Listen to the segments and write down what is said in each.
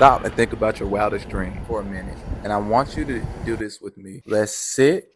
stop and think about your wildest dream for a minute. And I want you to do this with me. Let's sit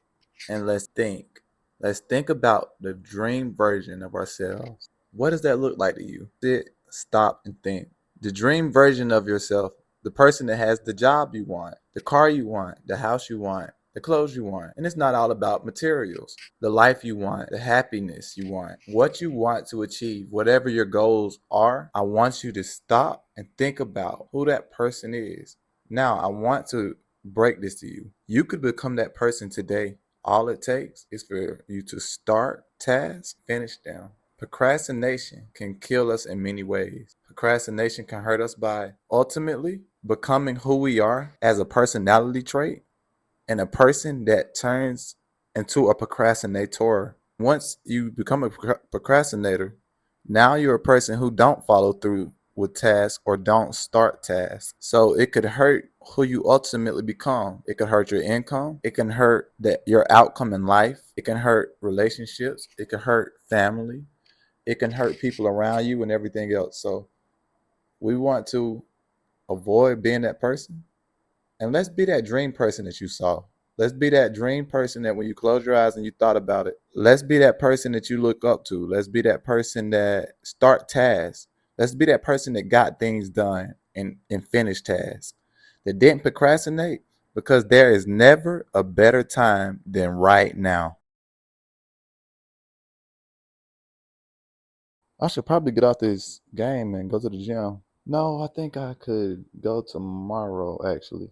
and let's think. Let's think about the dream version of ourselves. What does that look like to you? Sit, stop, and think. The dream version of yourself, the person that has the job you want, the car you want, the house you want, the clothes you want. And it's not all about materials. The life you want, the happiness you want, what you want to achieve, whatever your goals are, I want you to stop and think about who that person is. Now, I want to break this to you. You could become that person today. All it takes is for you to start tasks, finish them. Procrastination can kill us in many ways. Procrastination can hurt us by ultimately becoming who we are as a personality trait and a person that turns into a procrastinator. Once you become a procrastinator, now you're a person who don't follow through with tasks or don't start tasks. So it could hurt who you ultimately become. It could hurt your income. It can hurt that your outcome in life. It can hurt relationships. It can hurt family. It can hurt people around you and everything else. So we want to avoid being that person. And let's be that dream person that you saw. Let's be that dream person that when you close your eyes and you thought about it, let's be that person that you look up to. Let's be that person that start tasks. Let's be that person that got things done and finished tasks. That didn't procrastinate because there is never a better time than right now. I should probably get off this game and go to the gym. No, I think I could go tomorrow actually.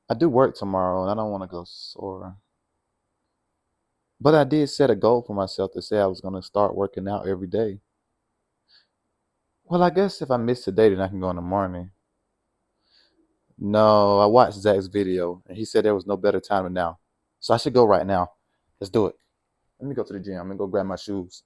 I do work tomorrow and I don't want to go sore. But I did set a goal for myself to say I was going to start working out every day. Well, I guess if I miss today, then I can go in the morning. No, I watched Zach's video and he said there was no better time than now. So I should go right now. Let's do it. Let me go to the gym. I'm going to go grab my shoes.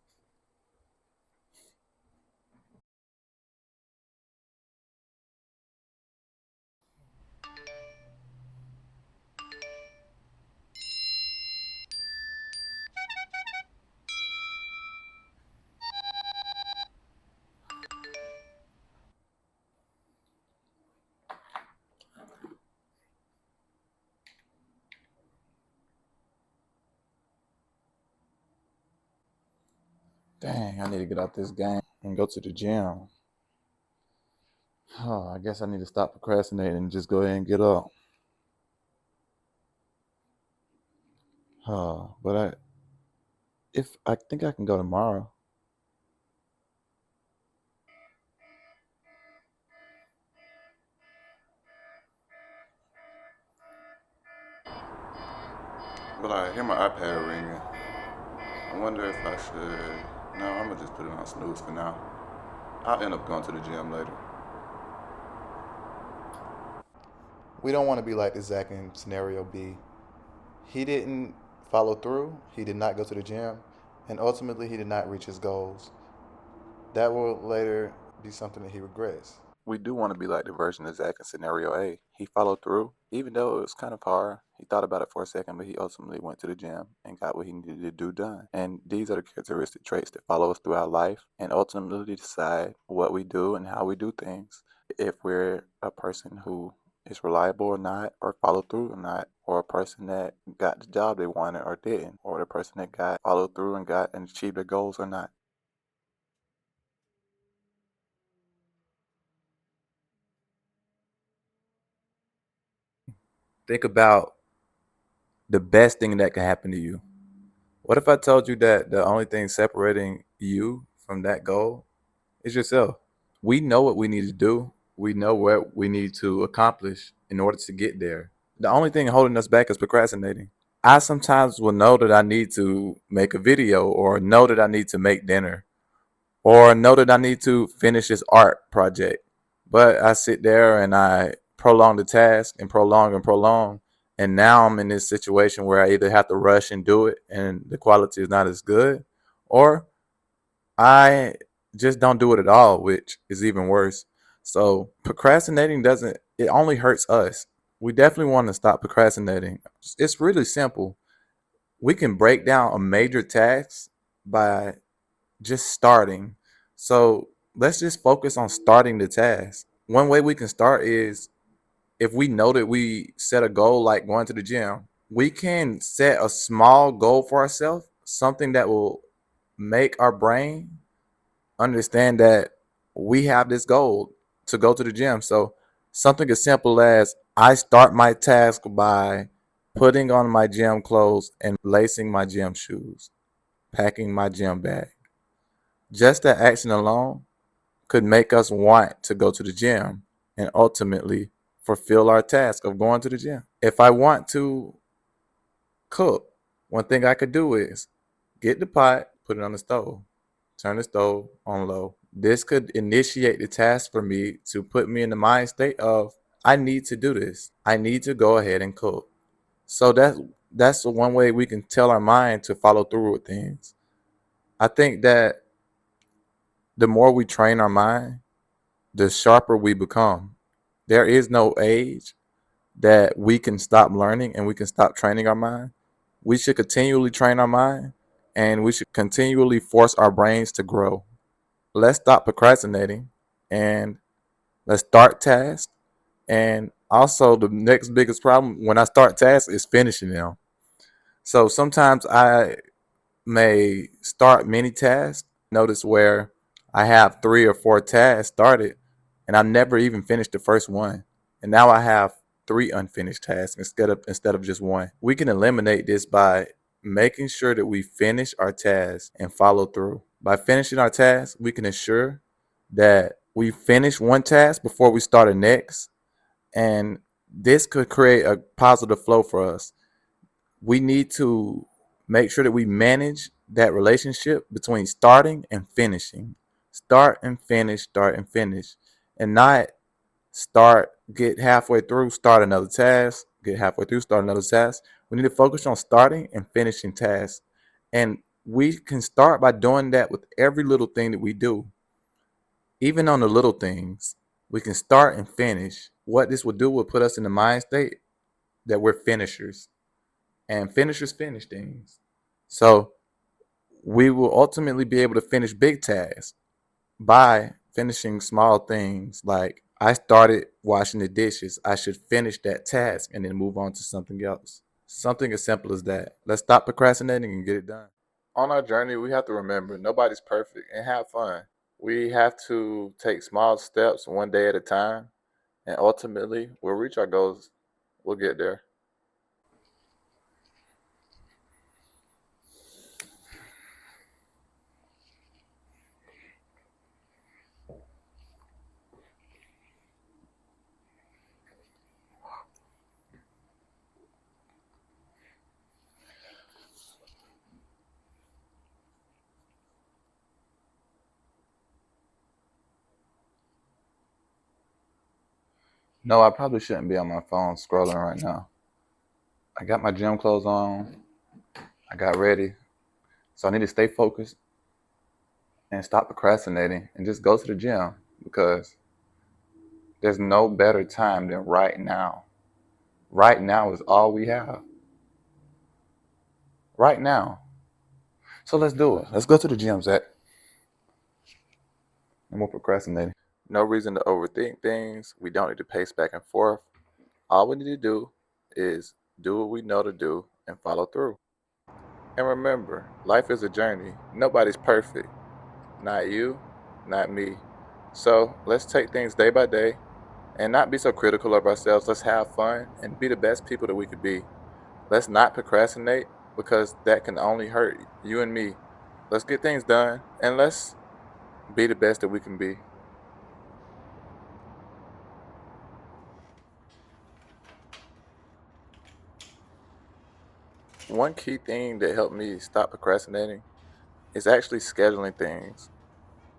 Dang, I need to get out this game and go to the gym. Oh, I guess I need to stop procrastinating and just go ahead and get up. But if I think I can go tomorrow. But I hear my iPad ringing. I wonder if I should. No, I'm gonna just put it on snooze for now. I'll end up going to the gym later. We don't want to be like the Zach in scenario B. He didn't follow through, he did not go to the gym, and ultimately he did not reach his goals. That will later be something that he regrets. We do want to be like the version of Zach in scenario A. He followed through, even though it was kind of hard. He thought about it for a second, but he ultimately went to the gym and got what he needed to do done. And these are the characteristic traits that follow us throughout life and ultimately decide what we do and how we do things. If we're a person who is reliable or not, or follow through or not, or a person that got the job they wanted or didn't, or the person that got followed through and got and achieved their goals or not. Think about the best thing that can happen to you. What if I told you that the only thing separating you from that goal is yourself? We know what we need to do. We know what we need to accomplish in order to get there. The only thing holding us back is procrastinating. I sometimes will know that I need to make a video or know that I need to make dinner or know that I need to finish this art project. But I sit there and I prolong the task and prolong and prolong. And now I'm in this situation where I either have to rush and do it and the quality is not as good, or I just don't do it at all, which is even worse. So procrastinating doesn't, it only hurts us. We definitely want to stop procrastinating. It's really simple. We can break down a major task by just starting. So let's just focus on starting the task. One way we can start is if we know that we set a goal like going to the gym, we can set a small goal for ourselves, something that will make our brain understand that we have this goal to go to the gym. So something as simple as I start my task by putting on my gym clothes and lacing my gym shoes, packing my gym bag. Just that action alone could make us want to go to the gym and ultimately fulfill our task of going to the gym. If I want to cook, one thing I could do is get the pot, put it on the stove, turn the stove on low. This could initiate the task for me to put me in the mind state of I need to do this. I need to go ahead and cook. So that's one way we can tell our mind to follow through with things. I think that the more we train our mind, the sharper we become. There is no age that we can stop learning and we can stop training our mind. We should continually train our mind and we should continually force our brains to grow. Let's stop procrastinating and let's start tasks. And also, the next biggest problem when I start tasks is finishing them. So sometimes I may start many tasks. Notice where I have 3 or 4 tasks started and I never even finished the first one. And now I have 3 unfinished tasks instead of just one. We can eliminate this by making sure that we finish our tasks and follow through. By finishing our tasks, we can ensure that we finish one task before we start a next. And this could create a positive flow for us. We need to make sure that we manage that relationship between starting and finishing. Start and finish, and not get halfway through, start another task, get halfway through, start another task. We need to focus on starting and finishing tasks. And we can start by doing that with every little thing that we do. Even on the little things, we can start and finish. What this will do will put us in the mind state that we're finishers and finishers finish things. So we will ultimately be able to finish big tasks by finishing small things. Like I started washing the dishes, I should finish that task and then move on to something else. Something as simple as that. Let's stop procrastinating and get it done. On our journey, we have to remember nobody's perfect and have fun. We have to take small steps one day at a time, and ultimately, we'll reach our goals. We'll get there. No, I probably shouldn't be on my phone scrolling right now. I got my gym clothes on. I got ready. So I need to stay focused and stop procrastinating and just go to the gym because there's no better time than right now. Right now is all we have. Right now. So let's do it. Let's go to the gym, Zach. No more procrastinating. No reason to overthink things. We don't need to pace back and forth. All we need to do is do what we know to do and follow through. And remember, life is a journey. Nobody's perfect. Not you, not me. So let's take things day by day and not be so critical of ourselves. Let's have fun and be the best people that we could be. Let's not procrastinate because that can only hurt you and me. Let's get things done and let's be the best that we can be. One key thing that helped me stop procrastinating is actually scheduling things.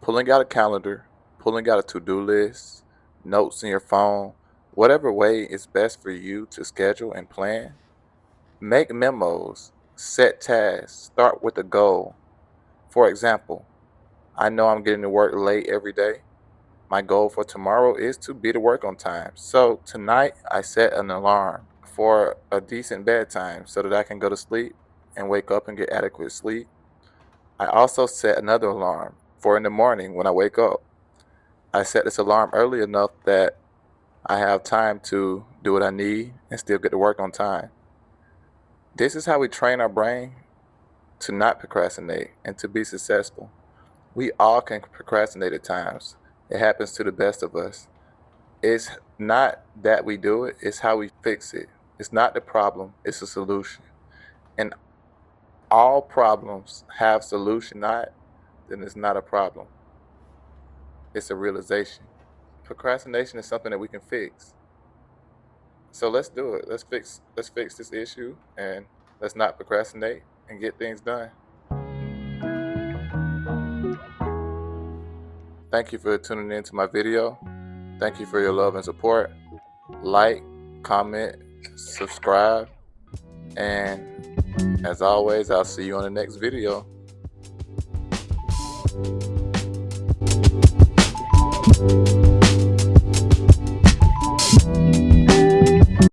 Pulling out a calendar, pulling out a to-do list, notes in your phone, whatever way is best for you to schedule and plan. Make memos, set tasks, start with a goal. For example, I know I'm getting to work late every day. My goal for tomorrow is to be to work on time. So tonight I set an alarm for a decent bedtime so that I can go to sleep and wake up and get adequate sleep. I also set another alarm for in the morning when I wake up. I set this alarm early enough that I have time to do what I need and still get to work on time. This is how we train our brain to not procrastinate and to be successful. We all can procrastinate at times. It happens to the best of us. It's not that we do it, it's how we fix it. It's not the problem, it's a solution. And all problems have solution, not then it's not a problem. It's a realization. Procrastination is something that we can fix. So let's do it. Let's fix this issue and let's not procrastinate and get things done. Thank you for tuning in to my video. Thank you for your love and support. Like, comment, subscribe, and as always, I'll see you on the next video.